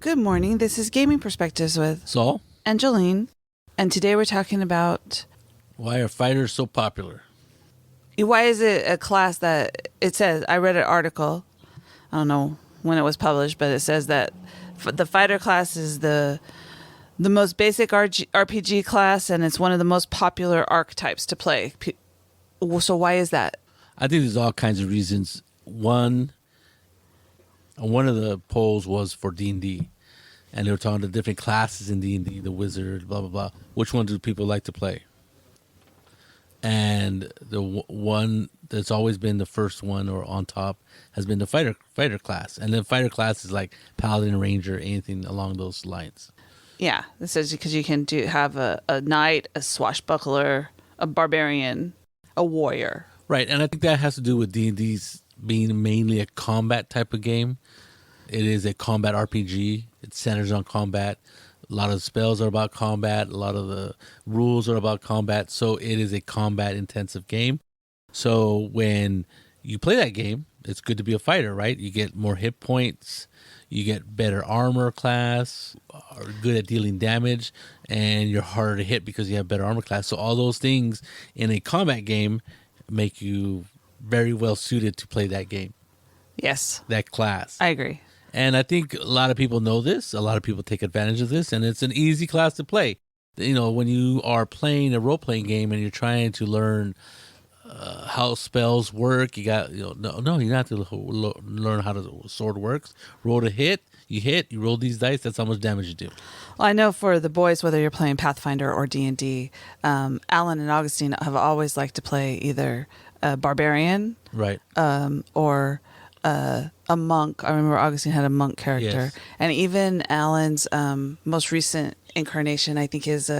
Good morning. This is Gaming Perspectives with Saul and Jolene. And today we're talking about why are fighters so popular? why is it a class that it says, I read an article, I don't know when it was published, but it says that the fighter class is the most basic RPG class, and it's one of the most popular archetypes to play. So why is that? I think there's all kinds of reasons. One of the polls was for D&D, and they were talking to different classes in D&D, the wizard, blah, blah, blah. Which one do people like to play? And the one that's always been the first one or on top has been the fighter class. And then fighter class is like paladin, ranger, anything along those lines. Yeah, this is because you can have a knight, a swashbuckler, a barbarian, a warrior. Right, and I think that has to do with D&D's being mainly a combat type of game. It is a combat RPG. It centers on combat. A lot of the spells are about combat. A lot of the rules are about combat. So it is a combat-intensive game. So when you play that game, it's good to be a fighter, right? You get more hit points. You get better armor class, are good at dealing damage, and you're harder to hit because you have better armor class. So all those things in a combat game make you very well suited to play that game. Yes. That class. I agree. And I think a lot of people know this. A lot of people take advantage of this, and it's an easy class to play. You know, when you are playing a role-playing game and you're trying to learn how spells work, you got, you have to learn how the sword works. Roll to hit, you roll these dice, that's how much damage you do. Well, I know for the boys, whether you're playing Pathfinder or D&D, Alan and Augustine have always liked to play either a barbarian, right, or a monk. I remember Augustine had a monk character, yes. And even Alan's most recent incarnation, I think, is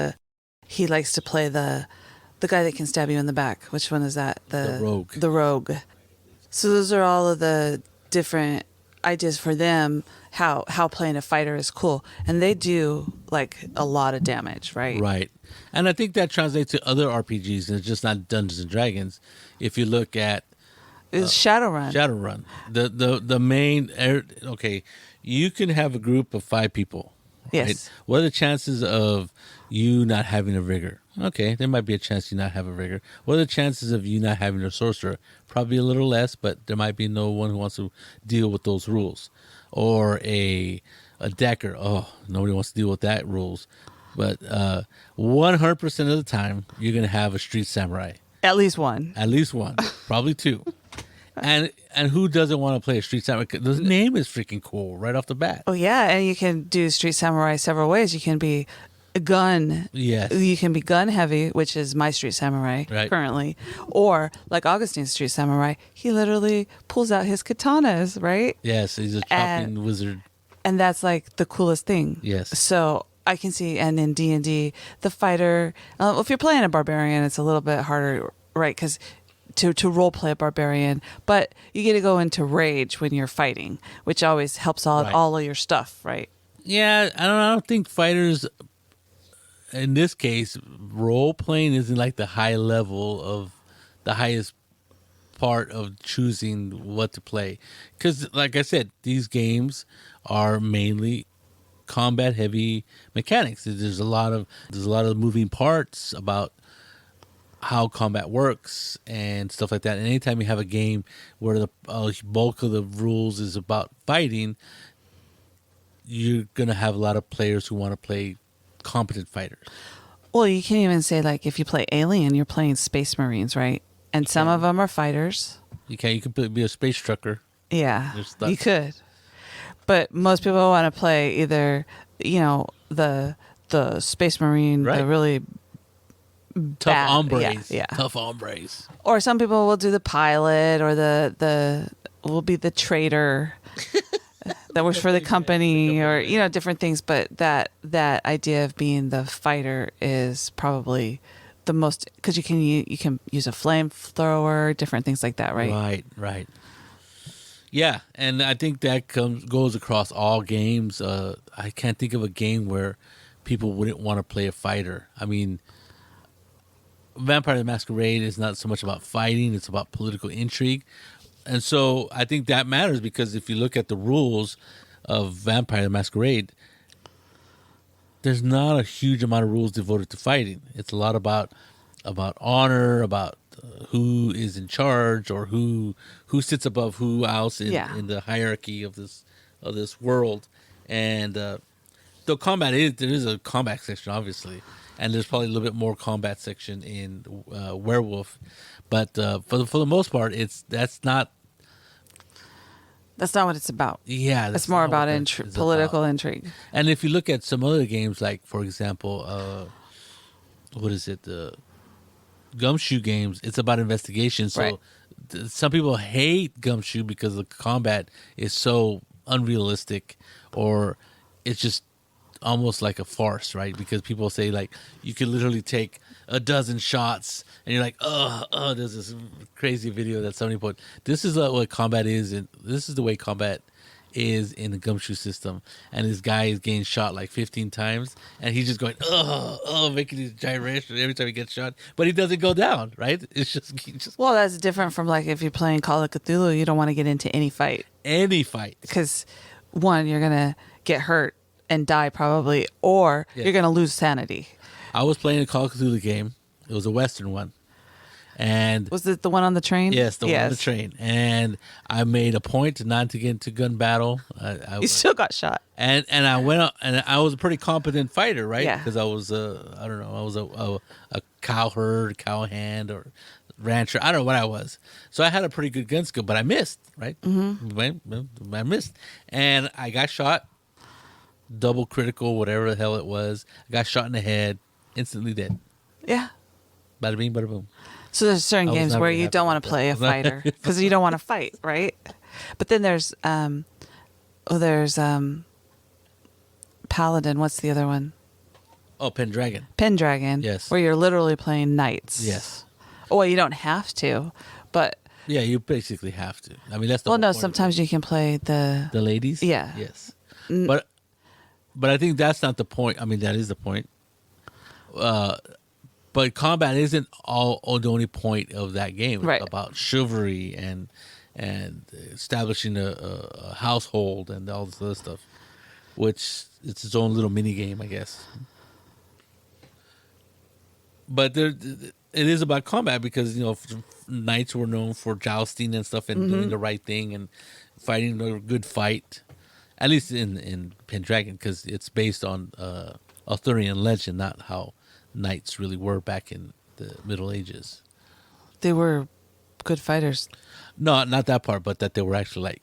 he likes to play the guy that can stab you in the back. Which one is that? The rogue. The rogue. So those are all of the different ideas for them, how playing a fighter is cool. And they do like a lot of damage, right? Right. And I think that translates to other RPGs, and it's just not Dungeons and Dragons. If you look at It's Shadowrun. Shadowrun. The main, okay, you can have a group of 5 people. Yes. Right? What are the chances of you not having a rigger? Okay, there might be a chance you not have a rigger. What are the chances of you not having a sorcerer? Probably a little less, but there might be no one who wants to deal with those rules. Or a decker. Oh, nobody wants to deal with that rules. But 100% of the time, you're going to have a street samurai. At least one. At least one. Probably 2. And who doesn't want to play a street samurai? The name is freaking cool right off the bat. Oh yeah, and you can do Street Samurai several ways. You can be a gun. Yes. You can be gun heavy, which is my Street Samurai currently. Or like Augustine's Street Samurai, he literally pulls out his katanas, right? Yes, he's a chopping wizard. And that's like the coolest thing. Yes. So I can see, and in D&D, the fighter, if you're playing a barbarian, it's a little bit harder, right? Because to role play a barbarian, but you get to go into rage when you're fighting, which always helps all of your stuff, right? Yeah, I don't think fighters, in this case, role playing isn't like the high level of the highest part of choosing what to play. Because, like I said, these games are mainly combat heavy mechanics. There's a lot of moving parts about how combat works and stuff like that. And anytime you have a game where the bulk of the rules is about fighting, you're going to have a lot of players who want to play competent fighters. Well, you can even say, like, if you play Alien, you're playing Space Marines, right? And some of them are fighters. You can be a space trucker. Yeah, you could. But most people want to play either, the Space Marine, the really tough hombres. Yeah. Tough hombres. Or some people will do the pilot, or will be the trader that works for the company, or different things. But that idea of being the fighter is probably the most, because you can use a flamethrower, different things like that, right? Right. Yeah, and I think that goes across all games. I can't think of a game where people wouldn't want to play a fighter. I mean, Vampire the Masquerade is not so much about fighting, it's about political intrigue. And so I think that matters, because if you look at the rules, of Vampire the Masquerade, there's not a huge amount of rules devoted to fighting. It's a lot about honor, about who is in charge, or who sits above who else in the hierarchy of this world. And though there is a combat section, obviously, and there's probably a little bit more combat section in Werewolf, but for the most part, that's not what it's about. Yeah, it's more about political intrigue. And if you look at some other games, like for example, what is it? The Gumshoe games. It's about investigation. So some people hate Gumshoe because the combat is so unrealistic, or it's just almost like a farce, right? Because people say like you could literally take a dozen shots, and you're like, there's this crazy video that somebody put. This is what combat is, and this is the way combat is in the Gumshoe system. And this guy is getting shot like 15 times, and he's just going, making these gyrations every time he gets shot, but he doesn't go down, right? It's just well, that's different from like if you're playing Call of Cthulhu, you don't want to get into any fight, because one, you're gonna get hurt and die probably, or you're gonna lose sanity. I was playing a Call of Cthulhu game. It was a Western one. And was it the one on the train? Yes, the one on the train. And I made a point not to get into gun battle. You still got shot. And I went out, and I was a pretty competent fighter, right? Yeah. Because I was I was a cowherd, cowhand, or rancher. I don't know what I was. So I had a pretty good gun skill, but I missed, right? Mm-hmm. I missed. And I got shot, double critical, whatever the hell it was. I got shot in the head, instantly dead. Yeah. Bada bing, bada boom. So there's certain games where you don't want to play a fighter because you don't want to fight, right? But then there's Paladin. What's the other one? Oh, Pendragon. Pendragon. Yes. Where you're literally playing knights. Yes. Oh, well, you don't have to, but yeah, you basically have to. I mean, that's the well, no. point Sometimes you can play the ladies. Yeah. Yes. But I think that's not the point. I mean, that is the point. But combat isn't the only point of that game. Right. It's about chivalry and establishing a household and all this other stuff, which it's its own little mini game, I guess. But it is about combat because knights were known for jousting and stuff and doing the right thing and fighting a good fight. At least in Pendragon, because it's based on Arthurian legend, not how knights really were back in the Middle Ages. They were good fighters. No, not that part, but that they were actually like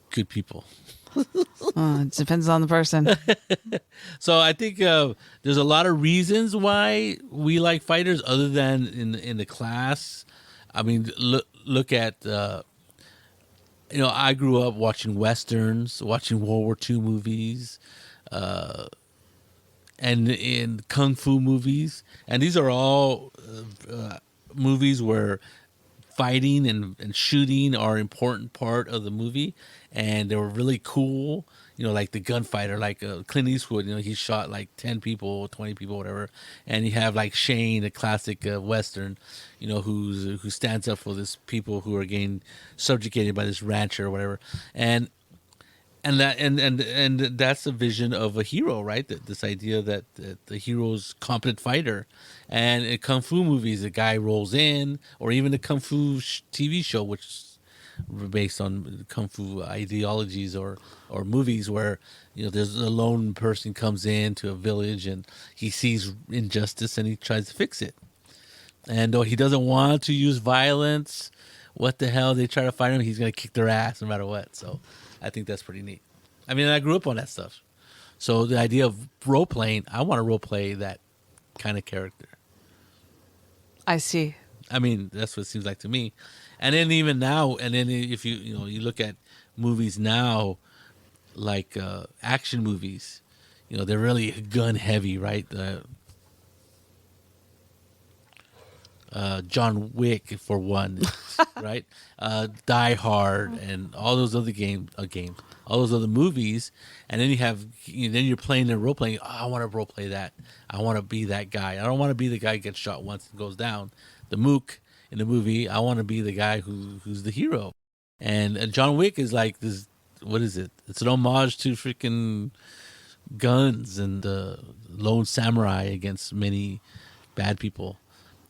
good people. It depends on the person. So I think there's a lot of reasons why we like fighters, other than in the class. I mean, look at I grew up watching westerns, watching World War II movies, and in kung fu movies, and these are all movies where fighting and shooting are an important part of the movie, and they were really cool. Like the gunfighter, like Clint Eastwood. He shot like 10 people, 20 people, whatever. And you have like Shane, a classic western, who stands up for this people who are getting subjugated by this rancher or whatever. And that's a vision of a hero, right? This idea that the hero's competent fighter. And in kung fu movies, a guy rolls in, or even the kung fu TV show, which is based on kung fu ideologies or movies where there's a lone person comes into a village and he sees injustice and he tries to fix it. And though he doesn't want to use violence, what the hell, they try to fight him, he's going to kick their ass no matter what. So I think that's pretty neat. I mean, I grew up on that stuff. So the idea of role playing, I want to role play that kind of character. I see. I mean, that's what it seems like to me. And then even now, and then if you look at movies now, like action movies, they're really gun heavy, right? John Wick for one, right? Die Hard and all those other all those other movies, and then then you're playing the role playing. Oh, I want to role play that. I want to be that guy. I don't want to be the guy who gets shot once and goes down. The mook in the movie. I want to be the guy who's the hero. And John Wick is like this what is it? It's an homage to freaking guns and lone samurai against many bad people,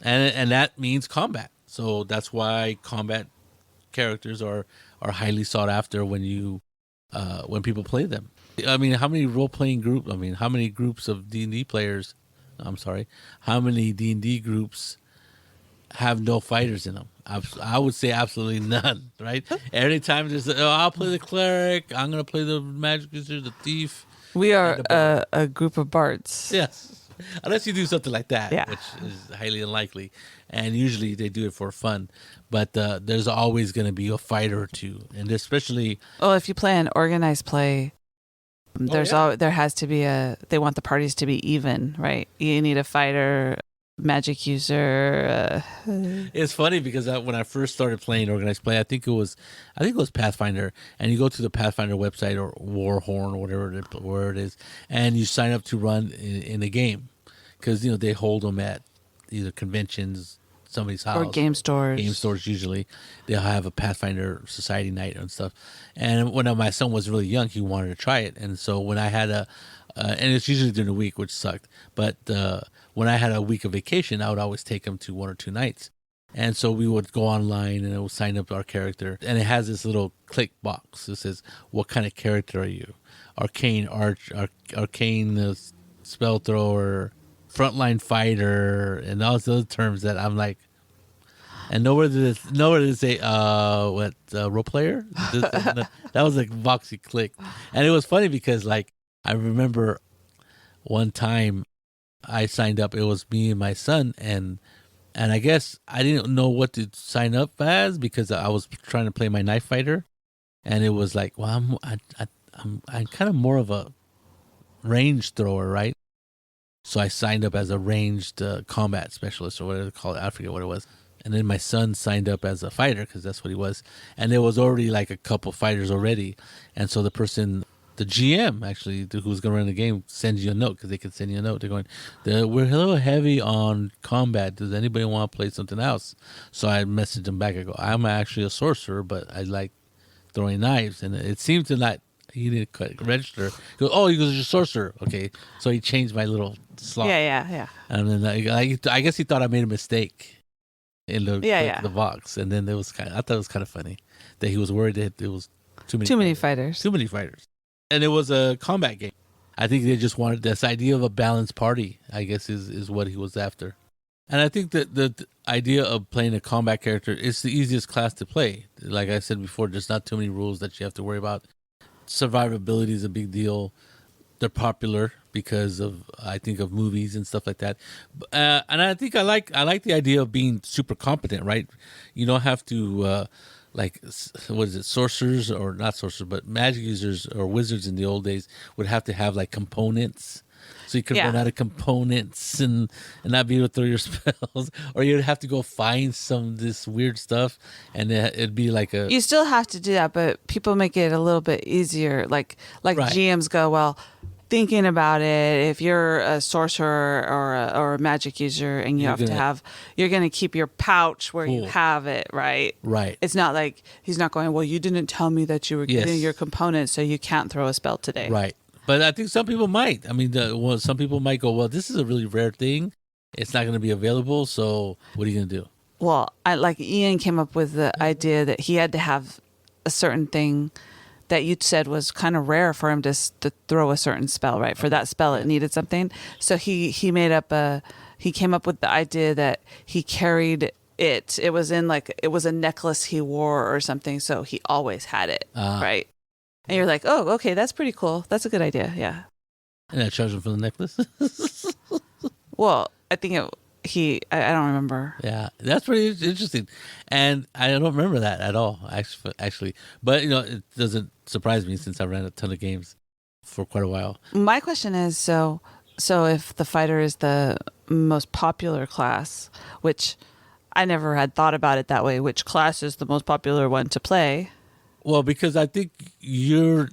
and that means combat. So that's why combat characters are highly sought after when people play them. I mean, how many role playing group? I mean, how many groups of D&D players? I'm sorry, how many D&D groups have no fighters in them? I would say absolutely none. Right? Every time there's, I'll play the cleric. I'm gonna play the magic user, the thief. We are a group of bards. Yes. Unless you do something like that, Yeah. which is highly unlikely. And usually they do it for fun. But there's always going to be a fighter or two. And especially... Well, if you play an organized play, there has to be they want the parties to be even, right? You need a fighter, magic user. It's funny because when I first started playing organized play, I think it was Pathfinder, and you go to the Pathfinder website or Warhorn or where it is, and you sign up to run in a game because they hold them at either conventions, somebody's house, or game stores. Game stores usually they'll have a Pathfinder society night and stuff. And when my son was really young, he wanted to try it, and so when I had and it's usually during the week, which sucked, but when I had a week of vacation, I would always take him to 1 or 2 nights. And so we would go online and it would sign up our character. And it has this little click box that says, what kind of character are you? Arcane arcane spell thrower, frontline fighter, and all those other terms that I'm like, and nowhere did it say, role player? That was like boxy click. And it was funny because like, I remember one time I signed up. It was me and my son, and I guess I didn't know what to sign up as because I was trying to play my knife fighter, and it was like, well, I'm kind of more of a range thrower, right? So I signed up as a ranged combat specialist or whatever they call it. I forget what it was. And then my son signed up as a fighter because that's what he was, and there was already like a couple fighters already, and so the GM actually who's going to run the game sends you a note because they can send you a note. They're going, we're a little heavy on combat. Does anybody want to play something else? So I messaged him back. I go, I'm actually a sorcerer, but I like throwing knives. And it seemed to not, he didn't register. He goes, oh, he goes, you're a sorcerer. Okay. So he changed my little slot. Yeah. And then I guess he thought I made a mistake in the box. And then I thought it was kind of funny that he was worried that it was too many fighters. Too many fighters. And it was a combat game. I think they just wanted this idea of a balanced party, I guess, is what he was after. And I think that the idea of playing a combat character is the easiest class to play. Like I said before, there's not too many rules that you have to worry about. Survivability is a big deal. They're popular because of movies and stuff like that. And I think I like the idea of being super competent, right? You don't have to... what is it, sorcerers, or not sorcerers, but magic users or wizards in the old days would have to have like components. So you could run out of components and not be able to throw your spells, or you'd have to go find this weird stuff, and it'd be like You still have to do that, but people make it a little bit easier. Like right. GMs go, well, thinking about it, if you're a sorcerer or a magic user and you're going to keep your pouch where you have it, right? Right. It's not like he's not going, well, you didn't tell me that you were getting your components, so you can't throw a spell today. Right. But I think some people might. I mean, some people might go, well, this is a really rare thing. It's not going to be available, so what are you going to do? Well, Ian came up with the idea that he had to have a certain thing that you said was kind of rare for him to throw a certain spell, right? For that spell, it needed something. So he came up with the idea that he carried it. It was a necklace he wore or something. So he always had it, right? And you're like, oh, okay, that's pretty cool. That's a good idea. Yeah. And I charged him for the necklace. Well, I think I don't remember. Yeah, that's pretty interesting, and I don't remember that at all, actually. But it doesn't surprise me since I ran a ton of games for quite a while. My question is, so if the fighter is the most popular class, which I never had thought about it that way, which class is the most popular one to play? Well, because I think you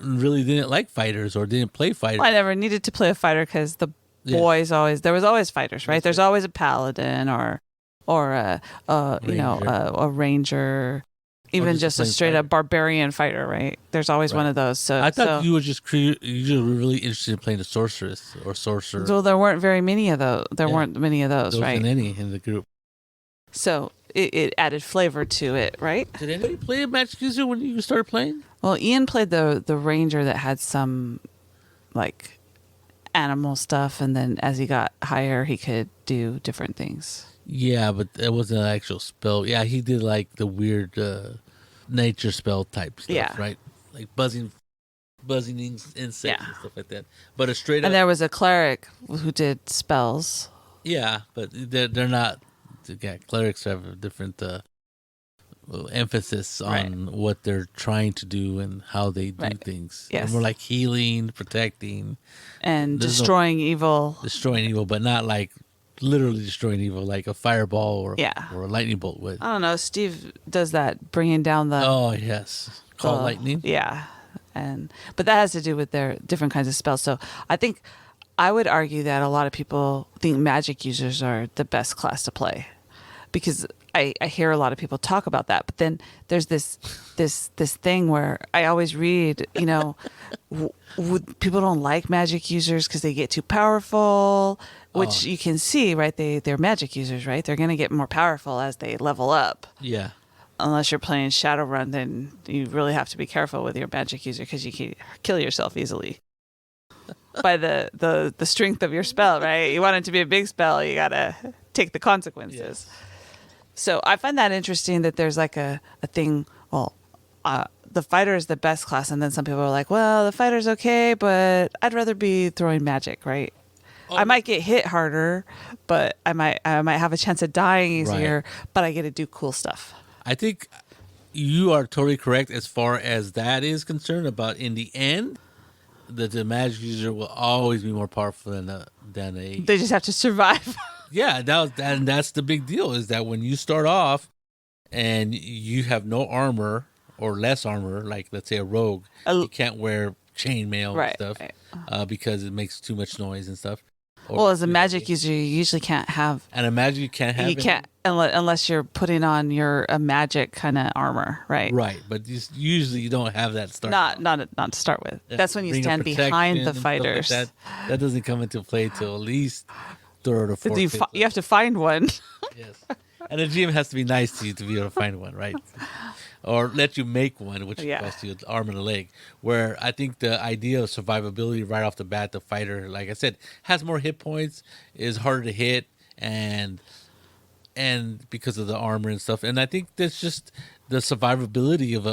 really didn't like fighters or didn't play fighters. Well, I never needed to play a fighter because there was always fighters, right? There's always a paladin or a ranger. even just a just a plain straight fighter. up barbarian fighter, right? There's always one Right. of those. So I thought so, you were just you were really interested in playing a sorceress or sorcerer. so there weren't very many of those. There Yeah. weren't many of those, Those right? in any in the group. So it added flavor to it, right? Did anybody play a magic user when you started playing? Well, Ian played the ranger that had some like animal stuff, and then as he got higher, he could do different things. Yeah, but it wasn't an actual spell. Yeah, he did like the weird nature spell type stuff, Yeah. right? Like buzzing insects Yeah. and stuff like that. But a straight And up, there was a cleric who did spells. yeah, but they're not. Yeah, clerics have a different emphasis on what they're trying to do and how they do things. Yes. They're more like healing, protecting, And There's no- destroying evil. destroying evil, but not like literally destroying evil, like a fireball or a lightning bolt would. I don't know. Steve does that, bringing down the Oh yes, call the- lightning. Yeah, but that has to do with their different kinds of spells. So I think I would argue that a lot of people think magic users are the best class to play, because I hear a lot of people talk about that. But then there's this thing where I always read, people don't like magic users because they get too powerful, which you can see, right? They're magic users, right? They're going to get more powerful as they level up. Yeah. Unless you're playing Shadowrun, then you really have to be careful with your magic user because you can kill yourself easily by the strength of your spell, right? You want it to be a big spell, you gotta take the consequences. Yes. So I find that interesting that there's like a thing. Well, the fighter is the best class, and then some people are like, well, the fighter's okay, but I'd rather be throwing magic, right? I might get hit harder, but I might have a chance of dying easier, but I get to do cool stuff. I think you are totally correct as far as that is concerned. About in the end, the magic user will always be more powerful than a. They just have to survive. Yeah, that's the big deal. Is that when you start off and you have no armor or less armor, like let's say a rogue, you can't wear chainmail and stuff because it makes too much noise and stuff. Well, as a magic user, you usually can't have. And a magic you can't have. You can't unless you're putting on a magic kind of armor, right? Right, but usually you don't have that start. Not to start with. Yeah, That's when you ring of stand behind protection the and stuff fighters. like that doesn't come into play till at least third or fourth. You have to find one. Yes, and the GM has to be nice to you to be able to find one, right? Or let you make one, which costs you an arm and a leg. Where I think the idea of survivability right off the bat, the fighter, like I said, has more hit points, is harder to hit, and because of the armor and stuff. And I think that's just the survivability of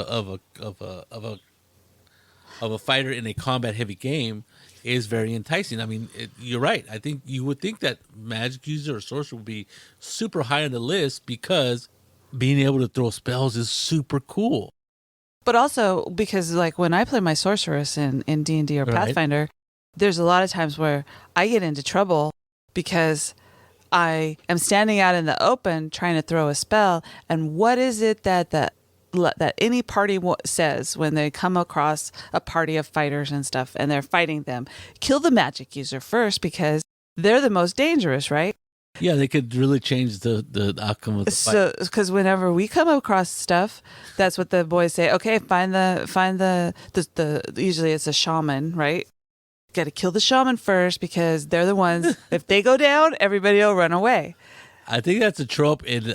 a fighter in a combat heavy game is very enticing. I mean, you're right. I think you would think that magic user or sorcerer would be super high on the list because being able to throw spells is super cool. But also because like when I play my sorceress in D&D or Pathfinder, there's a lot of times where I get into trouble because I am standing out in the open trying to throw a spell, and what is it that any party says when they come across a party of fighters and stuff and they're fighting them? Kill the magic user first because they're the most dangerous, right? Yeah, they could really change the outcome of the fight. So, because whenever we come across stuff, that's what the boys say. Okay, find the usually it's a shaman, right? Got to kill the shaman first because they're the ones. If they go down, everybody will run away. I think that's a trope in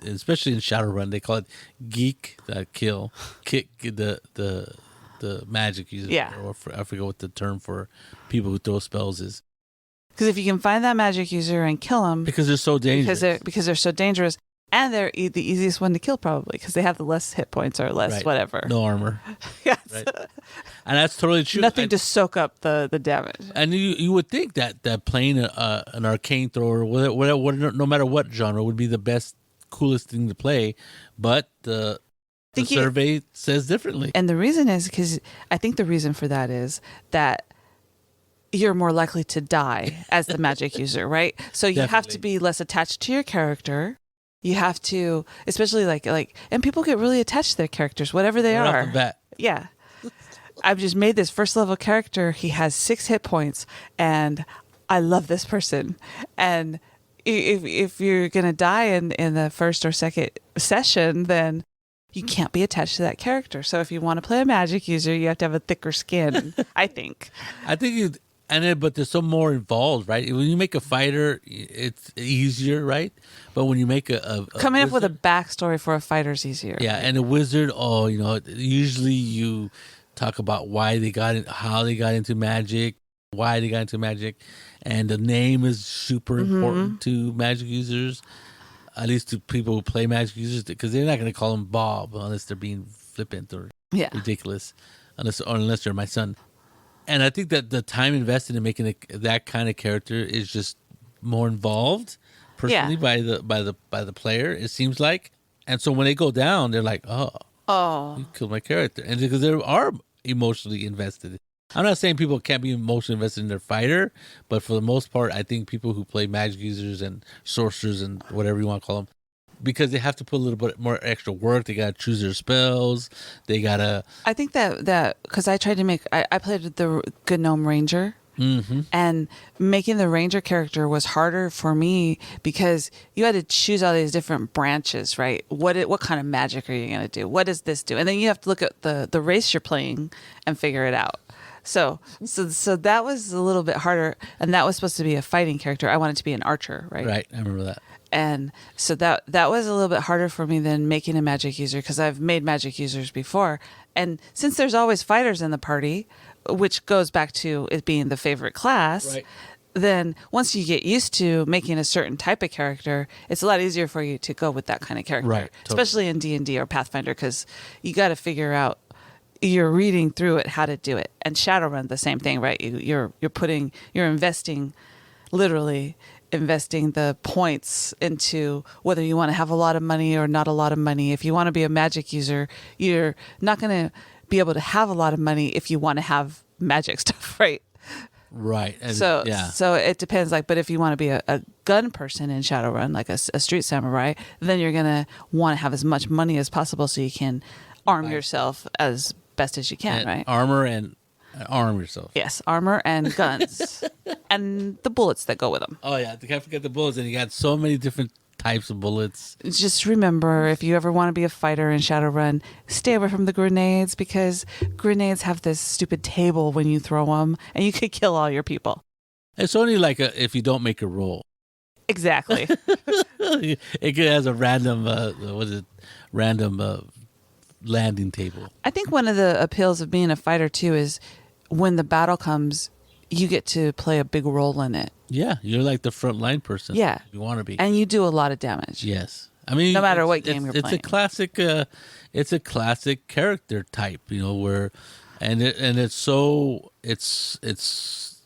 especially in Shadowrun. They call it geek kill, kick the magic user. Yeah. Or I forget what the term for people who throw spells is. Because if you can find that magic user and kill them, Because they're so dangerous. because they're so dangerous, and they're the easiest one to kill probably because they have the less hit points or less whatever. No armor. Yes. Right. And that's totally true. Nothing to soak up the damage. And you would think that playing an arcane thrower, whatever, no matter what genre, would be the best, coolest thing to play. But the survey says differently. And the reason is because I think the reason for that is that you're more likely to die as the magic user, right? So you have to be less attached to your character. You have to, especially like, and people get really attached to their characters, whatever they Right are. off the bat. Yeah. I've just made this first level character. He has 6 hit points and I love this person. And if you're going to die in the first or second session, then you can't be attached to that character. So if you want to play a magic user, you have to have a thicker skin, I think. I think but there's some more involved, right? When you make a fighter, it's easier, right? But when you make a Coming up with a wizard- backstory for a fighter is easier. yeah, and a wizard, usually you talk about why they got it, how they got into magic, why they got into magic, and the name is super important to magic users, at least to people who play magic users, because they're not going to call them Bob unless they're being flippant or ridiculous, unless they're my son. And I think that the time invested in making that kind of character is just more involved, personally, by the player. It seems like, and so when they go down, they're like, "Oh, you killed my character," and because they are emotionally invested. I'm not saying people can't be emotionally invested in their fighter, but for the most part, I think people who play magic users and sorcerers and whatever you want to call them, because they have to put a little bit more extra work. They got to choose their spells. They got to... I think that because I tried to make, I played the Gnome Ranger, and making the Ranger character was harder for me because you had to choose all these different branches, right? What kind of magic are you going to do? What does this do? And then you have to look at the race you're playing and figure it out. So that was a little bit harder, and that was supposed to be a fighting character. I wanted to be an archer, right? Right, I remember that. And so that was a little bit harder for me than making a magic user because I've made magic users before. And since there's always fighters in the party, which goes back to it being the favorite class, Right. then once you get used to making a certain type of character, it's a lot easier for you to go with that kind of character, Right, totally. Especially in D&D or Pathfinder, because you got to figure out, you're reading through it how to do it. And Shadowrun, the same thing, right? You're investing, literally investing the points into whether you want to have a lot of money or not a lot of money. If you want to be a magic user, you're not going to be able to have a lot of money if you want to have magic stuff, right? Right. And So it depends. But if you want to be a gun person in Shadowrun, like a street samurai, then you're going to want to have as much money as possible so you can arm yourself as best as you can, right? Armor and arm yourself. Yes, armor and guns and the bullets that go with them. Oh, yeah. You can't forget the bullets. And you got so many different types of bullets. Just remember, if you ever want to be a fighter in Shadowrun, stay away from the grenades because grenades have this stupid table when you throw them and you could kill all your people. It's only like if you don't make a roll. Exactly. It has a random, landing table. I think one of the appeals of being a fighter too is when the battle comes, you get to play a big role in it. Yeah, you're like the front line person. Yeah. You want to be. And you do a lot of damage. Yes. I mean, No matter what game you're it's playing. It's a classic character type, where, and it's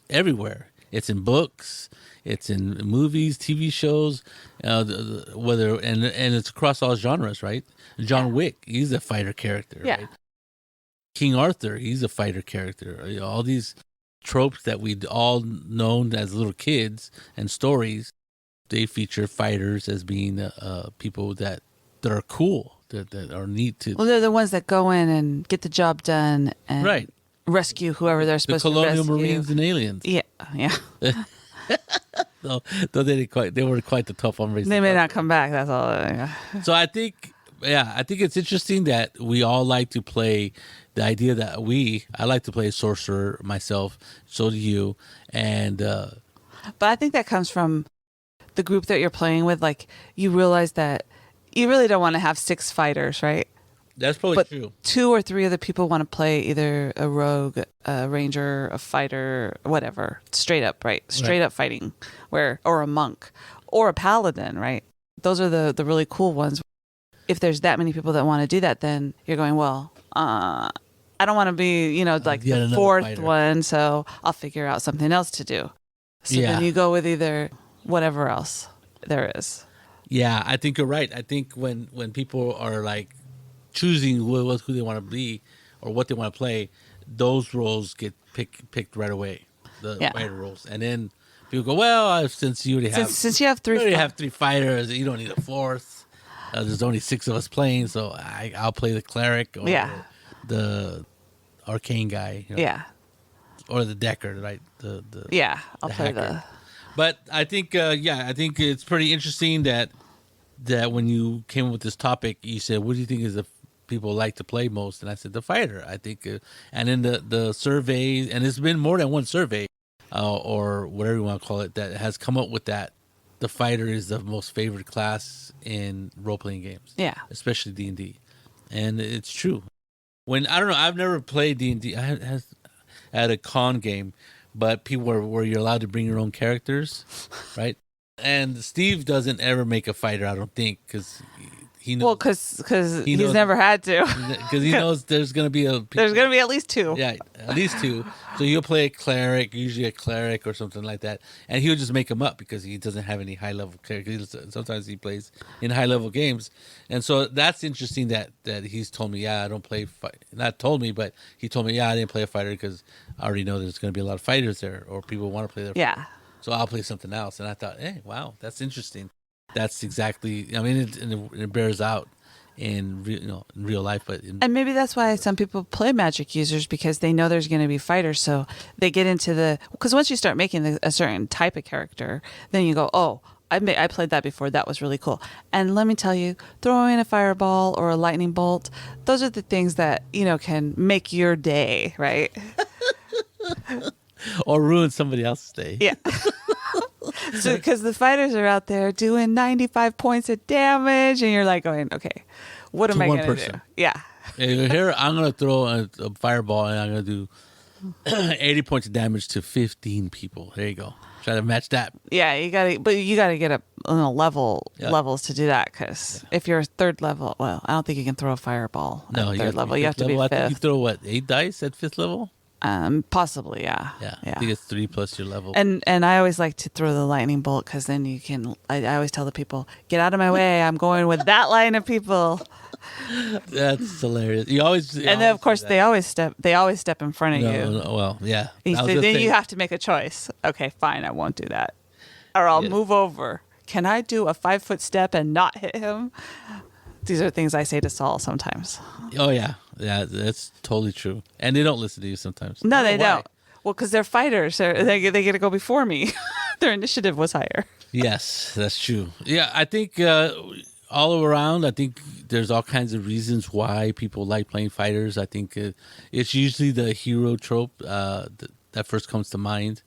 everywhere. It's in books, it's in movies, TV shows, whether and it's across all genres, right? John Wick, he's a fighter character, Yeah. right? King Arthur, he's a fighter character. All these tropes that we'd all known as little kids and stories, they feature fighters as being people that are cool, that are neat to. Well, they're the ones that go in and get the job done and Right. rescue whoever they're The supposed to colonial rescue. marines and aliens. Yeah, yeah. Though they were quite the tough on race. They may not come back. That's all. Yeah. So I think it's interesting that we all like to play the idea that I like to play a sorcerer myself. So do you. And But I think that comes from the group that you're playing with. Like, you realize that you really don't want to have 6 fighters, right? that's probably But true. 2 or 3 of the people want to play either a rogue, a ranger, a fighter, whatever. Straight up, right? Straight up fighting, or a monk, or a paladin, right? Those are the really cool ones. If there's that many people that want to do that, then you're going, well, I don't want to be, like Yet the another 4th fighter. one, so I'll figure out something else to do. So Yeah. then you go with either whatever else there is. Yeah, I think you're right. I think when people are like choosing who they want to be or what they want to play, those roles get picked right away. The Yeah. fighter roles, and then people go, well, since you already have Since you have 3 you already have 3 fighters, you don't need a 4th. There's only 6 of us playing, so I'll play the cleric or the arcane guy, yeah. or the decker, right? The Yeah, I'll the play hacker. But I think, I think it's pretty interesting that when you came up with this topic, you said, "What do you think is the people like to play most? And I said the fighter. I think, and in the survey, and it's been more than one survey, or whatever you want to call it, that has come up with that. The fighter is the most favorite class in role playing games. Yeah, especially D&D, and it's true. When I don't know, I've never played D&D. I had a con game, but people where you're allowed to bring your own characters, right? And Steve doesn't ever make a fighter, I don't think, because he knows. well, because he's never had to. Because he knows there's going to be There's going to be at least two. Yeah, at least two. So you'll play a cleric, usually a cleric or something like that, and he'll just make them up because he doesn't have any high level characters. Sometimes he plays in high level games, and so that's interesting that he's told me, yeah, I don't play. Not told me, but he told me, yeah, I didn't play a fighter because I already know there's going to be a lot of fighters there, or people want to play there. Yeah. So I'll play something else, and I thought, hey, wow, that's interesting. That's exactly. I mean, it bears out in real life, but and maybe that's why some people play magic users, because they know there's going to be fighters, so they get into because once you start making a certain type of character, then you go, oh, I played that before, that was really cool. And let me tell you, throwing a fireball or a lightning bolt, those are the things that can make your day, right? Or ruin somebody else's day. Yeah. So because the fighters are out there doing 95 points of damage, and you're like going, okay, what am I going to do? Yeah. Here, I'm going to throw a fireball, and I'm going to do 80 points of damage to 15 people. There you go. Try to match that. Yeah, you got to get up levels to do that, because if you're third level, well, I don't think you can throw a fireball at third level. You have to be fifth. I think you throw, 8 dice at 5th level? Possibly, yeah. Yeah. I think it's 3 plus your level. And I always like to throw the lightning bolt, because then you can. I always tell the people, get out of my way. I'm going with that line of people. That's hilarious. You then of course they always step in front of you. No, well, yeah. So then you have to make a choice. Okay, fine, I won't do that, or I'll move over. Can I do a 5-foot step and not hit him? These are things I say to Saul sometimes. Oh yeah, that's totally true. And they don't listen to you sometimes. No, they don't. Well, because they're fighters. They get to go before me. Their initiative was higher. Yes, that's true. Yeah, I think all around, I think there's all kinds of reasons why people like playing fighters. I think it's usually the hero trope that first comes to mind.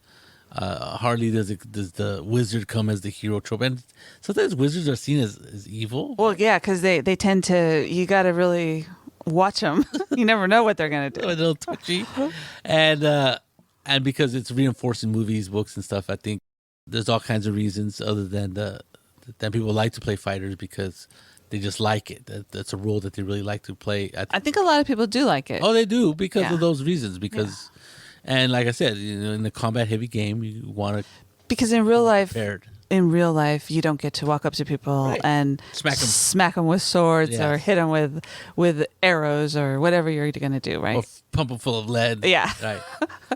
Hardly does the wizard come as the hero trope, and sometimes wizards are seen as evil. Well, yeah, because they tend to. You got to really watch them. You never know what they're gonna do. A little touchy, and because it's reinforced in movies, books, and stuff. I think there's all kinds of reasons other than that people like to play fighters because they just like it. That's a role that they really like to play. I think a lot of people do like it. Oh, they do because of those reasons. Because. Yeah. And like I said, in the combat heavy game, you want to because in real life, you don't get to walk up to people and smack them with swords or hit them with arrows or whatever you're going to do, right? Or pump them full of lead. Yeah, right.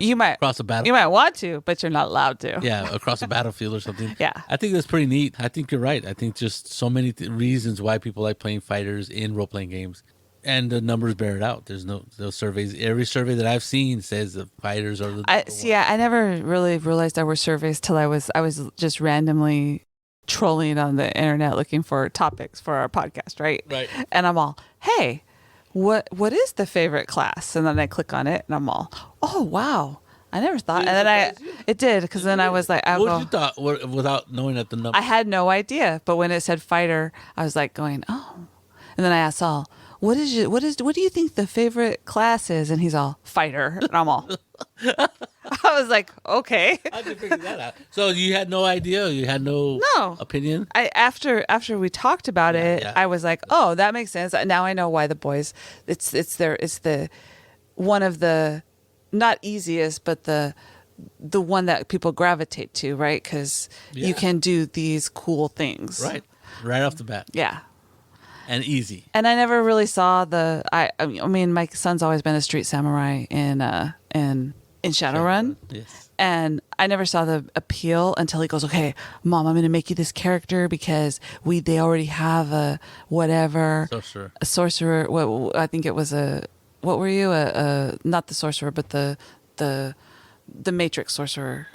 You might across a battle. You might want to, but you're not allowed to. Yeah, across a battlefield or something. Yeah, I think that's pretty neat. I think you're right. I think just so many reasons why people like playing fighters in role playing games. And the numbers bear it out. There's no surveys. Every survey that I've seen says the fighters are the I never really realized there were surveys till I was just randomly trolling on the internet looking for topics for our podcast, right? Right. And I'm all, hey, what is the favorite class? And then I click on it and I'm all, oh wow, I never thought. And then it did, because then I was like, what did you thought without knowing that the number? I had no idea, but when it said fighter, I was like going, oh. And then I asked Saul, what do you think the favorite class is? And he's all, fighter. And I'm all, I was like, okay. How did you figure that out? So you had no idea? You had no opinion? After we talked about it, I was like, oh, that makes sense. Now I know why the boys, it's the one of the, not easiest, but the one that people gravitate to, right? Because you can do these cool things. Right off the bat. Yeah. And easy. And I never really saw I mean, my son's always been a street samurai in Shadowrun. Yes. And I never saw the appeal until he goes, okay, Mom, I'm going to make you this character because they already have a whatever. Sorcerer. A sorcerer. I think it was what were you? Not the sorcerer, but the matrix sorcerer.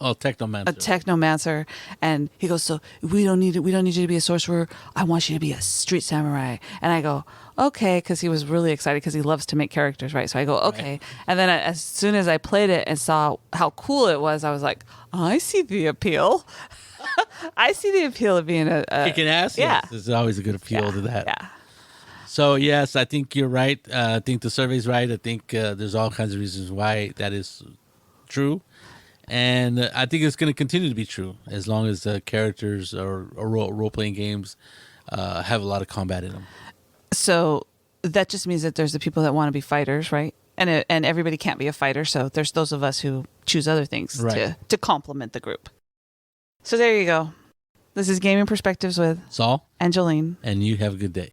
Oh, technomancer. A technomancer. And he goes, so we don't need you to be a sorcerer. I want you to be a street samurai. And I go, okay, because he was really excited because he loves to make characters, right? So I go, okay. And then as soon as I played it and saw how cool it was, I was like, I see the appeal. I see the appeal of being a Kicking ass? Yeah. Yes, there's always a good appeal to that. Yeah. So, yes, I think you're right. I think the survey's right. I think there's all kinds of reasons why that is true. And I think it's going to continue to be true as long as the characters or role-playing games have a lot of combat in them. So that just means that there's the people that want to be fighters, right? And everybody can't be a fighter. So there's those of us who choose other things to complement the group. So there you go. This is Gaming Perspectives with Saul and Jolene. And you have a good day.